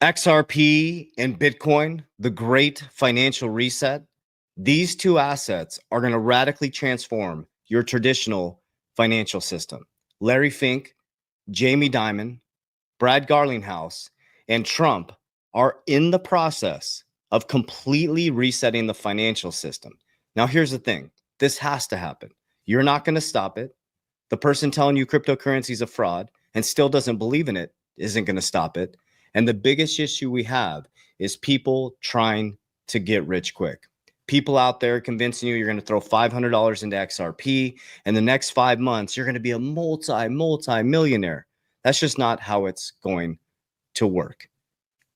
XRP and Bitcoin, the great financial reset, these two assets are going to radically transform your traditional financial system. Larry Fink, Jamie Dimon, Brad Garlinghouse, and Trump are in the process of completely resetting the financial system. Now, here's the thing. This has to happen. You're not going to stop it. The person telling you cryptocurrency is a fraud and still doesn't believe in it isn't going to stop it. And the biggest issue we have is people trying to get rich quick. People out there convincing you you're going to throw $500 into XRP and the next 5 months you're going to be a multi-millionaire. That's just not how it's going to work.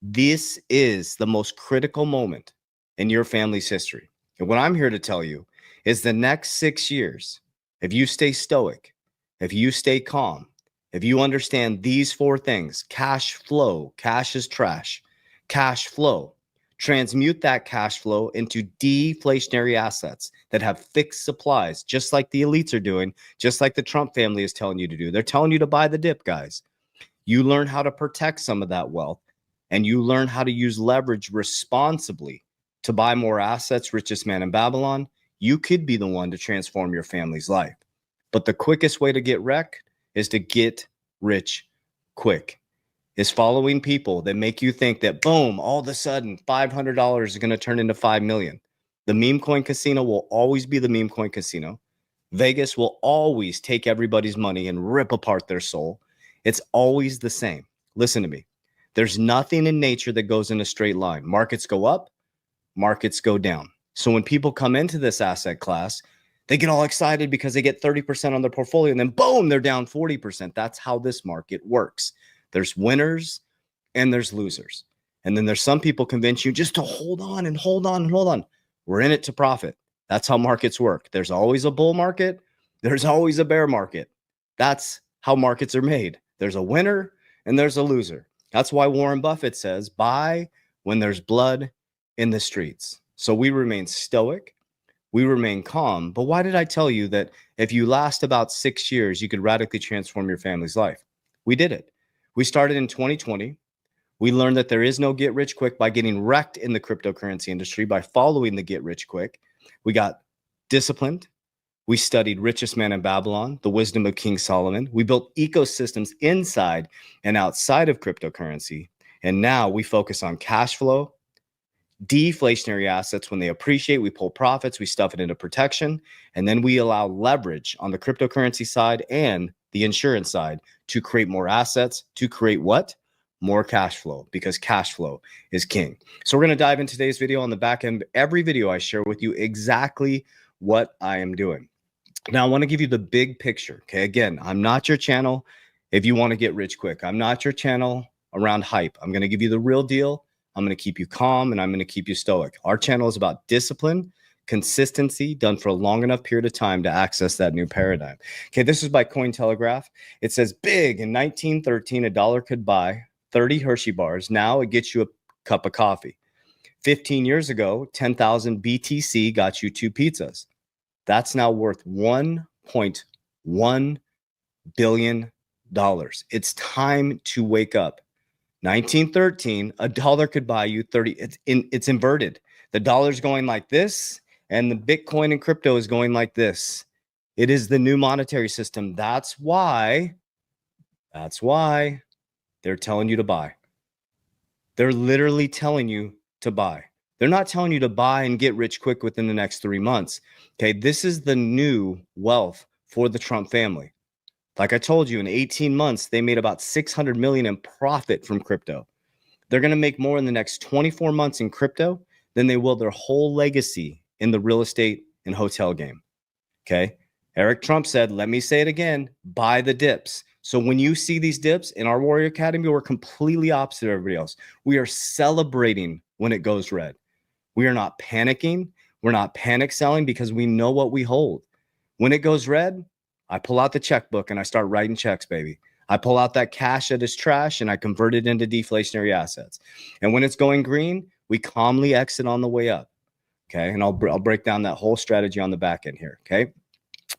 This is the most critical moment in your family's history. And what I'm here to tell you is the next 6 years, if you stay stoic, if you stay calm, if you understand these four things: cash flow, cash is trash, cash flow, transmute that cash flow into deflationary assets that have fixed supplies, just like the elites are doing, just like the Trump family is telling you to do. They're telling you to buy the dip, guys. You learn how to protect some of that wealth, and you learn how to use leverage responsibly to buy more assets. Richest man in Babylon, you could be the one to transform your family's life. But the quickest way to get wrecked is to get rich quick, is following people that make you think that, boom, all of a sudden $500 is going to turn into 5 million. The meme coin casino will always be the meme coin casino. Vegas will always take everybody's money and rip apart their soul. It's always the same. Listen to me. There's nothing in nature that goes in a straight line. Markets go up, markets go down. So when people come into this asset class, they get all excited because they get 30% on their portfolio and then boom, they're down 40%. That's how this market works. There's winners and there's losers. And then there's some people convince you just to hold on and hold on and hold on. We're in it to profit. That's how markets work. There's always a bull market. There's always a bear market. That's how markets are made. There's a winner and there's a loser. That's why Warren Buffett says, buy when there's blood in the streets. So we remain stoic. We remain calm. But why did I tell you that if you last about 6 years, you could radically transform your family's life? We did it. We started in 2020. We learned that there is no get rich quick by getting wrecked in the cryptocurrency industry, by following the get rich quick. We got disciplined. We studied Richest Man in Babylon, the wisdom of King Solomon. We built ecosystems inside and outside of cryptocurrency. And now we focus on cash flow, deflationary assets. When they appreciate, we pull profits, we stuff it into protection, and then we allow leverage on the cryptocurrency side and the insurance side to create more assets, to create what? More cash flow, because cash flow is king. So we're going to dive in today's video. On the back end, every video I share with you exactly what I am doing. Now, I want to give you the big picture. Okay. Again, I'm not your channel if you want to get rich quick. I'm not your channel around hype. I'm going to give you the real deal. I'm going to keep you calm and I'm going to keep you stoic. Our channel is about discipline, consistency, done for a long enough period of time to access that new paradigm. Okay. This is by Cointelegraph. It says big in 1913, $1 could buy 30 Hershey bars. Now it gets you a cup of coffee. 15 years ago, 10,000 BTC got you 2 pizzas. That's now worth $1.1 billion. It's time to wake up. 1913, $1 could buy you 30. It's inverted. The dollar's going like this, and the Bitcoin and crypto is going like this. It is the new monetary system. That's why they're telling you to buy. They're literally telling you to buy. They're not telling you to buy and get rich quick within the next 3 months. Okay, this is the new wealth for the Trump family. Like I told you, in 18 months, they made about 600 million in profit from crypto. They're going to make more in the next 24 months in crypto than they will their whole legacy in the real estate and hotel game. Okay, Eric Trump said, let me say it again, buy the dips. So when you see these dips in our Warrior Academy, we're completely opposite of everybody else. We are celebrating when it goes red. We are not panicking. We're not panic selling because we know what we hold. When it goes red, I pull out the checkbook and I start writing checks, baby. I pull out that cash that is trash and I convert it into deflationary assets. And when it's going green, we calmly exit on the way up. Okay. And I'll break down that whole strategy on the back end here. Okay.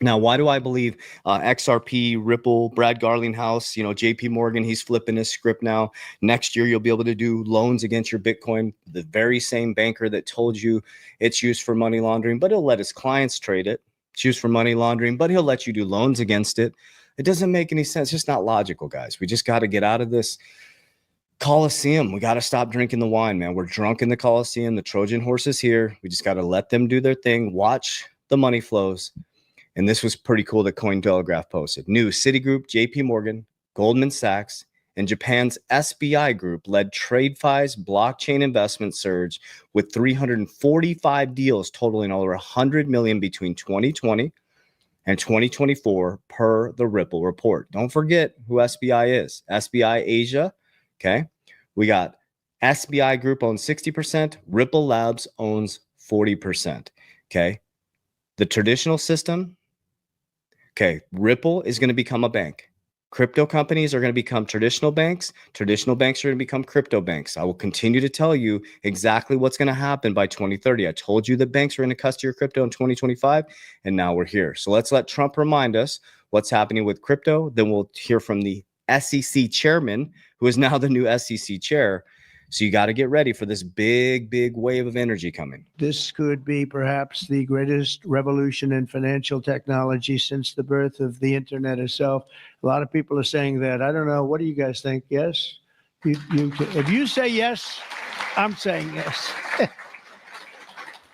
Now, why do I believe XRP, Ripple, Brad Garlinghouse, JP Morgan, he's flipping his script now. Next year, you'll be able to do loans against your Bitcoin. The very same banker that told you it's used for money laundering, but he'll let his clients trade it. It's used for money laundering, but he'll let you do loans against it. It doesn't make any sense. It's just not logical, guys. We just got to get out of this Coliseum. We got to stop drinking the wine, man. We're drunk in the Coliseum. The Trojan horse is here. We just got to let them do their thing. Watch the money flows. And this was pretty cool that Cointelegraph posted. New Citigroup, JP Morgan, Goldman Sachs, and Japan's SBI Group led TradeFi's blockchain investment surge with 345 deals totaling over 100 million between 2020 and 2024 per the Ripple report. Don't forget who SBI is. SBI Asia, okay? We got SBI Group owns 60%, Ripple Labs owns 40%, okay? The traditional system, okay, Ripple is going to become a bank. Crypto companies are going to become traditional banks. Traditional banks are going to become crypto banks. I will continue to tell you exactly what's going to happen by 2030. I told you that banks were going to custody your crypto in 2025, and now we're here. So let's let Trump remind us what's happening with crypto. Then we'll hear from the SEC chairman, who is now the new SEC chair. So you got to get ready for this big, big wave of energy coming. This could be perhaps the greatest revolution in financial technology since the birth of the internet itself. A lot of people are saying that. I don't know. What do you guys think? Yes? If you say yes, I'm saying yes.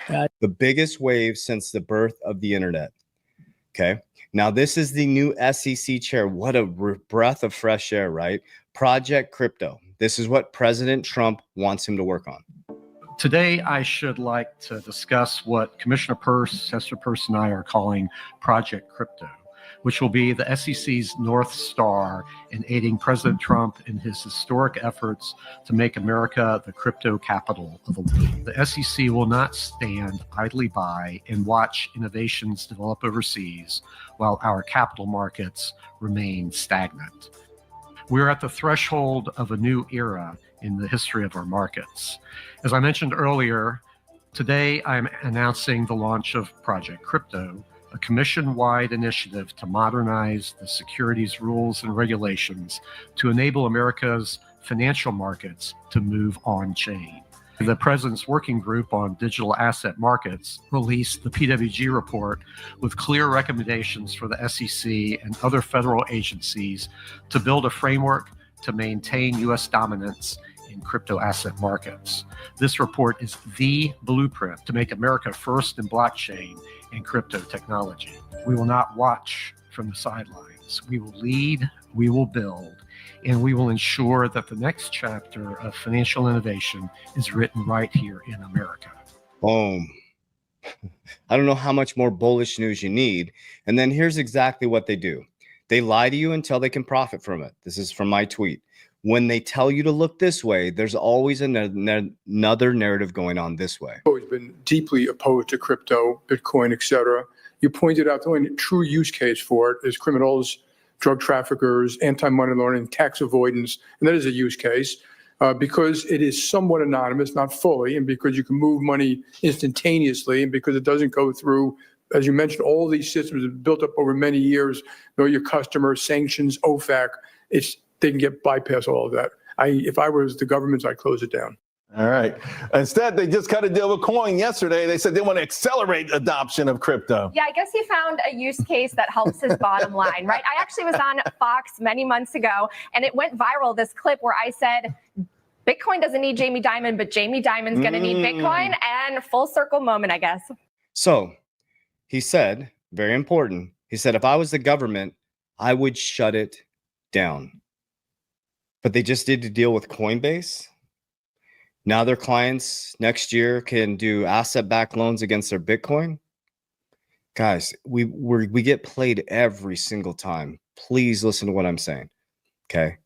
The biggest wave since the birth of the internet. Okay. Now, this is the new SEC chair. What a breath of fresh air, right? Project Crypto. This is what President Trump wants him to work on. Today, I should like to discuss what Commissioner Peirce, Hester Peirce, and I are calling Project Crypto, which will be the SEC's North Star in aiding President Trump in his historic efforts to make America the crypto capital of the world. The SEC will not stand idly by and watch innovations develop overseas while our capital markets remain stagnant. We're at the threshold of a new era in the history of our markets. As I mentioned earlier, today I'm announcing the launch of Project Crypto, a commission-wide initiative to modernize the securities rules and regulations to enable America's financial markets to move on-chain. The President's Working Group on Digital Asset Markets released the PWG report with clear recommendations for the SEC and other federal agencies to build a framework to maintain U.S. dominance in crypto asset markets. This report is the blueprint to make America first in blockchain and crypto technology. We will not watch from the sidelines. We will lead, we will build, and we will ensure that the next chapter of financial innovation is written right here in America. Boom. I don't know how much more bullish news you need. And then here's exactly what they do. They lie to you until they can profit from it. This is from my tweet. When they tell you to look this way, there's always another narrative going on this way. I've always been deeply opposed to crypto, Bitcoin, etc. You pointed out the only true use case for it is criminals, drug traffickers, anti-money laundering, tax avoidance, and that is a use case because it is somewhat anonymous, not fully, and because you can move money instantaneously, and because it doesn't go through, as you mentioned, all these systems have built up over many years, know your customer, sanctions, OFAC, they can bypass all of that. If I was the government, I'd close it down. All right. Instead, they just cut a deal with Coin yesterday. They said they want to accelerate adoption of crypto. Yeah, I guess he found a use case that helps his bottom line, right? I actually was on Fox many months ago, and it went viral, this clip where I said, Bitcoin doesn't need Jamie Dimon, but Jamie Dimon's going to need Bitcoin, and full circle moment, I guess. So he said, very important, he said, if I was the government, I would shut it down. But they just did a deal with Coinbase. Now their clients next year can do asset-backed loans against their Bitcoin. Guys, we get played every single time. Please listen to what I'm saying. Okay.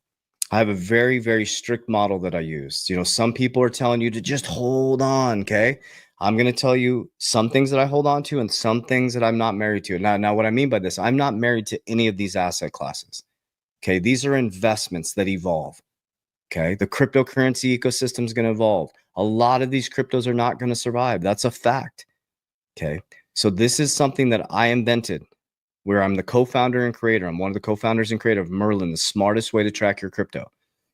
I have a very, very strict model that I use. Some people are telling you to just hold on. Okay. I'm going to tell you some things that I hold on to and some things that I'm not married to. Now what I mean by this, I'm not married to any of these asset classes. Okay. These are investments that evolve. Okay, the cryptocurrency ecosystem is going to evolve. A lot of these cryptos are not going to survive. That's a fact. Okay, so this is something that I invented. where I'm the co-founder and creator. I'm one of the co-founders and creator of Merlin, the smartest way to track your crypto.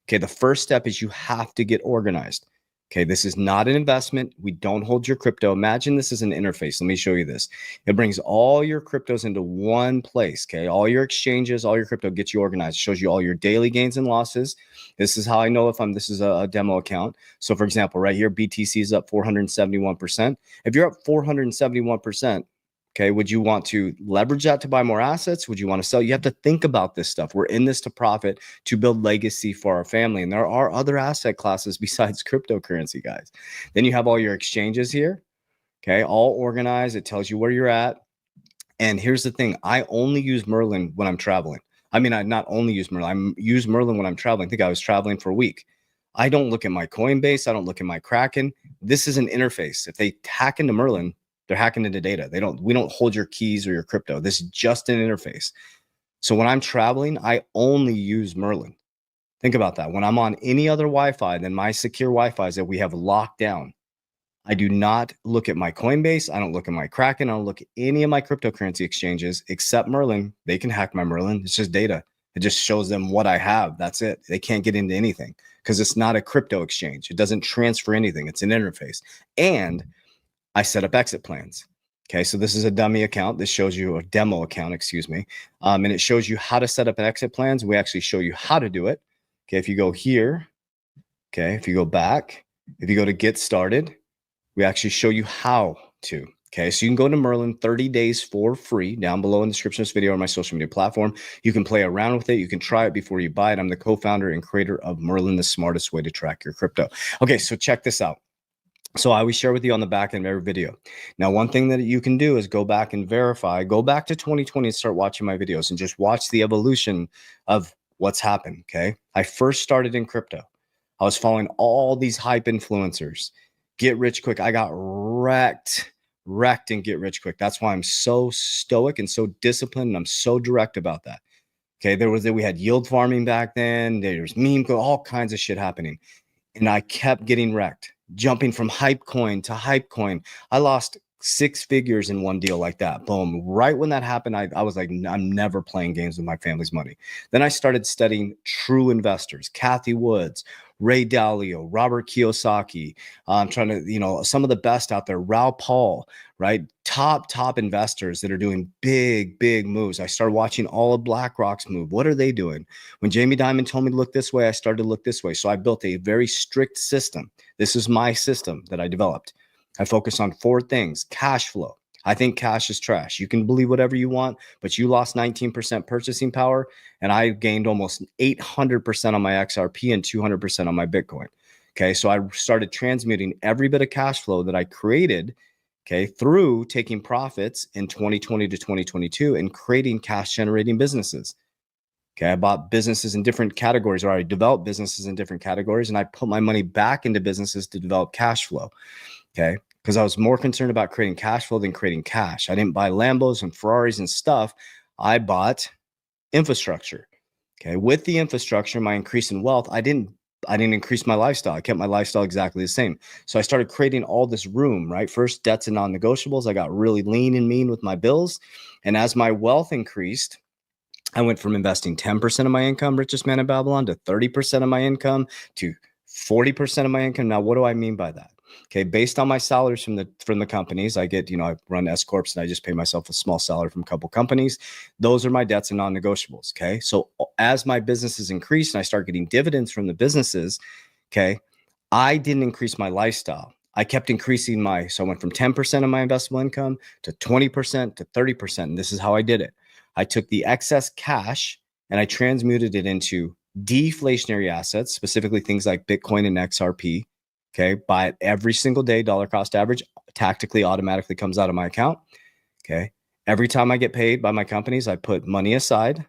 Okay, the first step is you have to get organized. Okay, this is not an investment. We don't hold your crypto. Imagine this is an interface. Let me show you this. It brings all your cryptos into one place. Okay, all your exchanges, all your crypto gets you organized. It shows you all your daily gains and losses. This is how I know if this is a demo account. So for example, right here, BTC is up 471%. If you're up 471%, okay, would you want to leverage that to buy more assets? Would you want to sell? You have to think about this stuff. We're in this to profit, to build legacy for our family. And there are other asset classes besides cryptocurrency, guys. Then you have all your exchanges here, okay, all organized. It tells you where you're at. And here's the thing. I only use Merlin when I'm traveling. I mean, I not only use Merlin, I use Merlin when I'm traveling. I think I was traveling for a week. I don't look at my Coinbase. I don't look at my Kraken. This is an interface. If they hack into Merlin, they're hacking into data. We don't hold your keys or your crypto. This is just an interface. So when I'm traveling, I only use Merlin. Think about that. When I'm on any other Wi-Fi than my secure Wi-Fi's that we have locked down, I do not look at my Coinbase. I don't look at my Kraken. I don't look at any of my cryptocurrency exchanges except Merlin. They can hack my Merlin. It's just data. It just shows them what I have. That's it. They can't get into anything because it's not a crypto exchange. It doesn't transfer anything. It's an interface. And I set up exit plans. Okay, so this is a dummy account. This shows you a demo account, excuse me. And it shows you how to set up an exit plans. We actually show you how to do it. Okay, if you go here, okay, if you go back, if you go to get started, we actually show you how to. Okay, so you can go to Merlin 30 days for free down below in the description of this video or my social media platform. You can play around with it. You can try it before you buy it. I'm the co-founder and creator of Merlin, the smartest way to track your crypto. Okay, so check this out. So I always share with you on the back end of every video. Now, one thing that you can do is go back and verify, go back to 2020 and start watching my videos and just watch the evolution of what's happened, okay? I first started in crypto. I was following all these hype influencers. Get rich quick. I got wrecked and get rich quick. That's why I'm so stoic and so disciplined and I'm so direct about that. Okay, we had yield farming back then. There's meme code, all kinds of shit happening. And I kept getting wrecked. Jumping from hype coin to hype coin. I lost 6 figures in one deal like that. Boom. Right when that happened, I was like, I'm never playing games with my family's money. Then I started studying true investors, Kathy Woods, Ray Dalio, Robert Kiyosaki. I'm trying to, some of the best out there, Raoul Paul, right? Top investors that are doing big moves. I started watching all of BlackRock's move. What are they doing? When Jamie Dimon told me to look this way, I started to look this way. So I built a very strict system. This is my system that I developed. I focus on 4 things. Cash flow. I think cash is trash. You can believe whatever you want, but you lost 19% purchasing power, and I gained almost 800% on my XRP and 200% on my Bitcoin. Okay, so I started transmuting every bit of cash flow that I created, okay, through taking profits in 2020 to 2022 and creating cash generating businesses. Okay, I bought businesses in different categories, or I developed businesses in different categories, and I put my money back into businesses to develop cash flow. Okay, because I was more concerned about creating cash flow than creating cash. I didn't buy Lambos and Ferraris and stuff. I bought infrastructure. Okay, with the infrastructure, my increase in wealth, I didn't increase my lifestyle. I kept my lifestyle exactly the same. So I started creating all this room, right? First, debts and non-negotiables. I got really lean and mean with my bills. And as my wealth increased, I went from investing 10% of my income, richest man in Babylon, to 30% of my income, to 40% of my income. Now, what do I mean by that? Okay, based on my salaries from the companies, I get, I run S corps and I just pay myself a small salary from a couple companies. Those are my debts and non-negotiables. Okay, so as my businesses increase and I start getting dividends from the businesses, okay, I didn't increase my lifestyle. I kept increasing so I went from 10% of my investable income to 20% to 30%. And this is how I did it. I took the excess cash and I transmuted it into deflationary assets, specifically things like Bitcoin and XRP. Okay, buy it every single day, dollar cost average, tactically, automatically comes out of my account. Okay, every time I get paid by my companies, I put money aside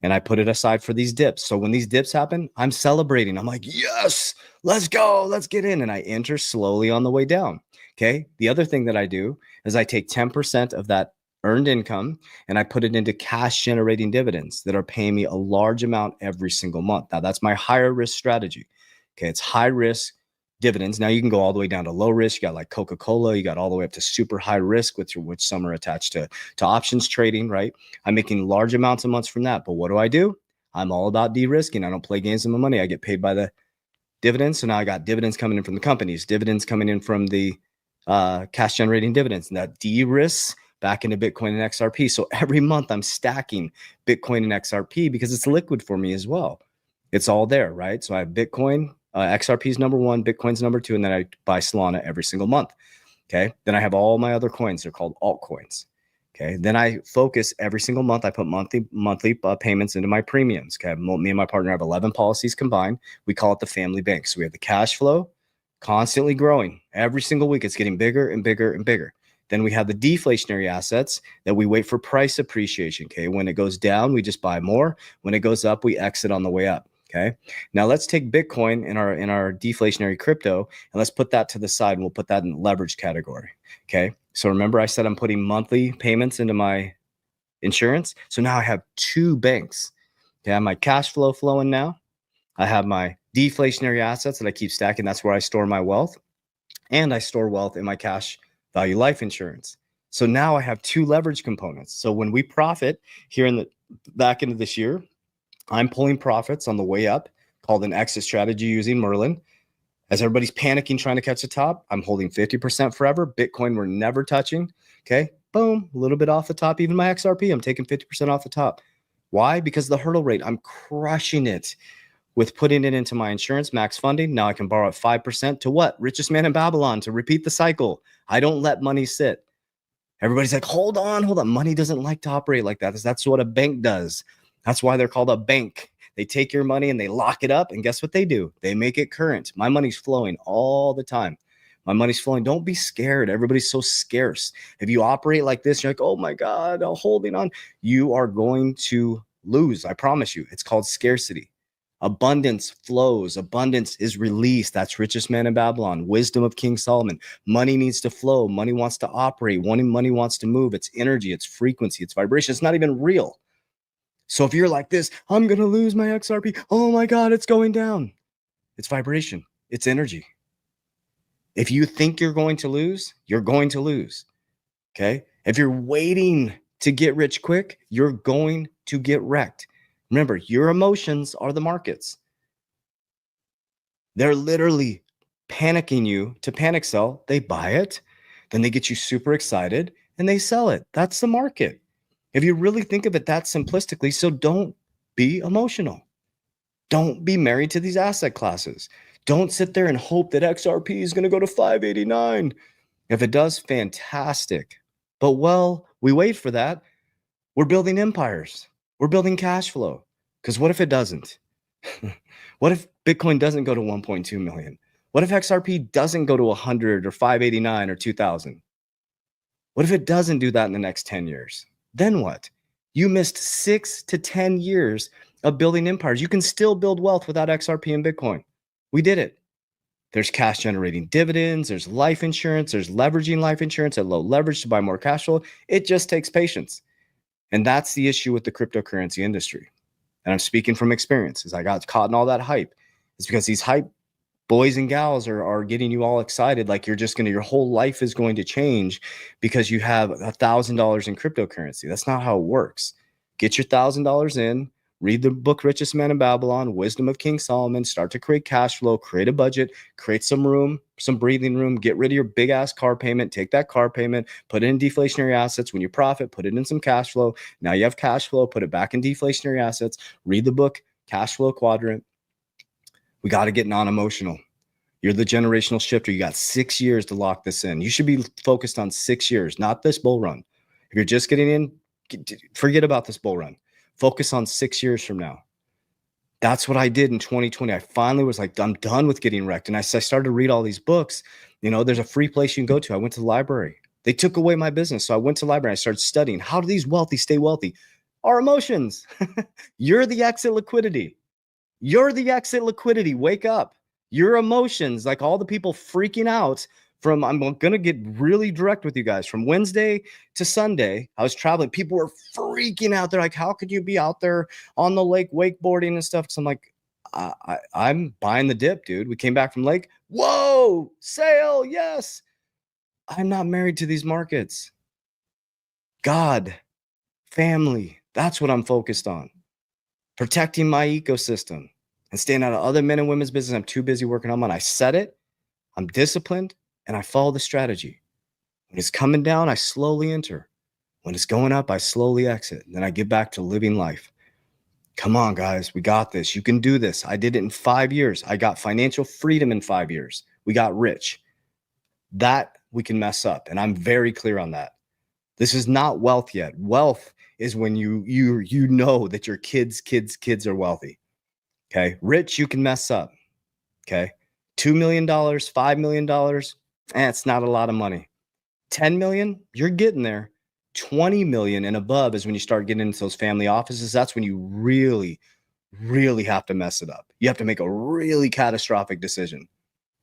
and I put it aside for these dips. So when these dips happen, I'm celebrating. I'm like, yes, let's go, let's get in. And I enter slowly on the way down. Okay, the other thing that I do is I take 10% of that earned income and I put it into cash generating dividends that are paying me a large amount every single month. Now that's my higher risk strategy. Okay, it's high risk, dividends. Now you can go all the way down to low risk. You got like Coca-Cola. You got all the way up to super high risk, which some are attached to options trading, right? I'm making large amounts of months from that. But what do? I'm all about de-risking. I don't play games with my money. I get paid by the dividends. So now I got dividends coming in from the companies, dividends coming in from the cash generating dividends, and that de-risks back into Bitcoin and XRP. So every month I'm stacking Bitcoin and XRP because it's liquid for me as well. It's all there, right? So I have Bitcoin, XRP is number one, Bitcoin's number two, and then I buy Solana every single month. Okay. Then I have all my other coins. They're called altcoins. Okay. Then I focus every single month. I put monthly payments into my premiums. Okay. Me and my partner have 11 policies combined. We call it the family bank. So we have the cash flow constantly growing every single week. It's getting bigger and bigger and bigger. Then we have the deflationary assets that we wait for price appreciation. Okay. When it goes down, we just buy more. When it goes up, we exit on the way up. Okay. Now let's take Bitcoin in our deflationary crypto and let's put that to the side, and we'll put that in the leverage category. Okay. So remember I said I'm putting monthly payments into my insurance. So now I have two banks. Okay. I have my cash flow flowing now. I have my deflationary assets that I keep stacking. That's where I store my wealth, and I store wealth in my cash value life insurance. So now I have two leverage components. So when we profit here in the back end of this year, I'm pulling profits on the way up, called an exit strategy using Merlin. As everybody's panicking, trying to catch the top, I'm holding 50% forever. Bitcoin, we're never touching. Okay. Boom. A little bit off the top. Even my XRP, I'm taking 50% off the top. Why? Because the hurdle rate, I'm crushing it with putting it into my insurance max funding. Now I can borrow at 5% to what? Richest man in Babylon, to repeat the cycle. I don't let money sit. Everybody's like, hold on. Money doesn't like to operate like that. That's what a bank does. That's why they're called a bank. They take your money and they lock it up. And guess what they do? They make it current. My money's flowing all the time. My money's flowing. Don't be scared. Everybody's so scarce. If you operate like this, you're like, oh my God, I'm holding on. You are going to lose. I promise you. It's called scarcity. Abundance flows. Abundance is released. That's richest man in Babylon. Wisdom of King Solomon. Money needs to flow. Money wants to operate. Money wants to move. It's energy. It's frequency. It's vibration. It's not even real. So if you're like this, I'm going to lose my XRP. Oh my God, it's going down. It's vibration. It's energy. If you think you're going to lose, you're going to lose. Okay. If you're waiting to get rich quick, you're going to get wrecked. Remember, your emotions are the markets. They're literally panicking you to panic sell. They buy it, then they get you super excited and they sell it. That's the market. If you really think of it that simplistically, so don't be emotional. Don't be married to these asset classes. Don't sit there and hope that XRP is going to go to 589. If it does, fantastic. But well, we wait for that. We're building empires. We're building cash flow. Because what if it doesn't? What if Bitcoin doesn't go to 1.2 million? What if XRP doesn't go to 100 or 589 or 2000? What if it doesn't do that in the next 10 years? Then what? You missed 6 to 10 years of building empires. You can still build wealth without XRP and Bitcoin. We did it. There's cash generating dividends. There's life insurance. There's leveraging life insurance at low leverage to buy more cash flow. It just takes patience. And that's the issue with the cryptocurrency industry. And I'm speaking from experience, as I got caught in all that hype. It's because these hype boys and gals are getting you all excited, like your whole life is going to change because you have $1,000 in cryptocurrency. That's not how it works. Get your $1,000 in, read the book Richest Man in Babylon, Wisdom of King Solomon, start to create cash flow, create a budget, create some room, some breathing room, get rid of your big ass car payment, take that car payment, put it in deflationary assets. When you profit, put it in some cash flow. Now you have cash flow, put it back in deflationary assets, read the book Cash Flow Quadrant. We got to get non-emotional. You're the generational shifter. You got 6 years to lock this in. You should be focused on 6 years, not this bull run. If you're just getting in, forget about this bull run. Focus on 6 years from now. That's what I did in 2020. I finally was like, I'm done with getting wrecked. And I started to read all these books. You know, there's a free place you can go to. I went to the library. They took away my business. So I went to the library. I started studying. How do these wealthy stay wealthy? Our emotions. You're the exit liquidity. You're the exit liquidity. Wake up. Your emotions, like all the people freaking out from, I'm going to get really direct with you guys. From Wednesday to Sunday, I was traveling. People were freaking out. They're like, how could you be out there on the lake wakeboarding and stuff? Because I'm like, I'm buying the dip, dude. We came back from Lake. Whoa, sale, yes. I'm not married to these markets. God, family, that's what I'm focused on. Protecting my ecosystem and staying out of other men and women's business I'm too busy working on mine. I set it, I'm disciplined, and I follow the strategy. When it's coming down, I slowly enter. When it's going up, I slowly exit. And then I get back to living life. Come on, guys, we got this. You can do this. I did it in 5 years. I got financial freedom in 5 years. We got rich. That we can mess up. And I'm very clear on that. This is not wealth yet. Wealth is when you know that your kids are wealthy. Okay. Rich, you can mess up. Okay. $2 million, $5 million. It's not a lot of money. 10 million, you're getting there. 20 million and above is when you start getting into those family offices. That's when you really, really have to mess it up. You have to make a really catastrophic decision.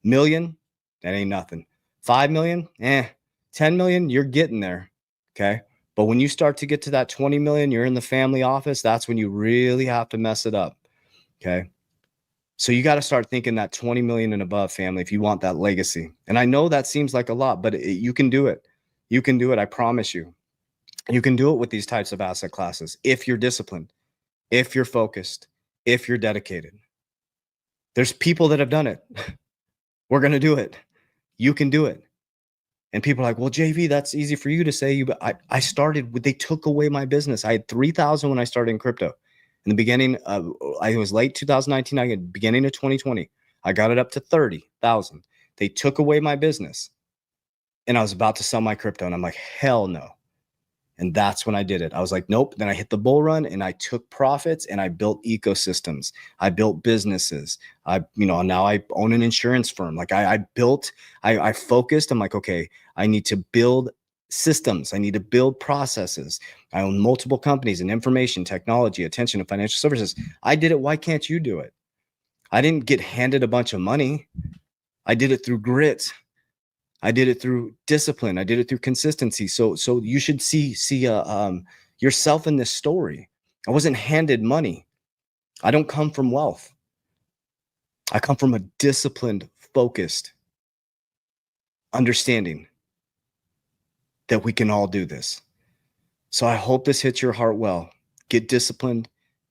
Million, that ain't nothing. 5 million, 10 million, you're getting there. Okay. But when you start to get to that 20 million, you're in the family office. That's when you really have to mess it up. Okay. So you got to start thinking that 20 million and above, family, if you want that legacy. And I know that seems like a lot, but you can do it. You can do it. I promise you. You can do it with these types of asset classes if you're disciplined, if you're focused, if you're dedicated. There's people that have done it. We're going to do it. You can do it. And people are like, well, JV, that's easy for you to say. But I started with, they took away my business. I had 3,000 when I started in crypto. In the beginning, I was late 2019, beginning of 2020. I got it up to 30,000. They took away my business. And I was about to sell my crypto. And I'm like, hell no. And that's when I did it. I was like, nope. Then I hit the bull run and I took profits and I built ecosystems. I built businesses. Now I own an insurance firm. Like I focused. I'm like, okay, I need to build systems. I need to build processes. I own multiple companies in information, technology, attention, and financial services. I did it. Why can't you do it? I didn't get handed a bunch of money. I did it through grit. I did it through discipline. I did it through consistency. So you should see yourself in this story. I wasn't handed money. I don't come from wealth. I come from a disciplined, focused understanding that we can all do this. So I hope this hits your heart well. Get disciplined,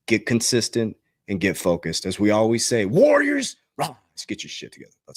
get consistent, and get focused. As we always say, warriors, rise, get your shit together. Let's go.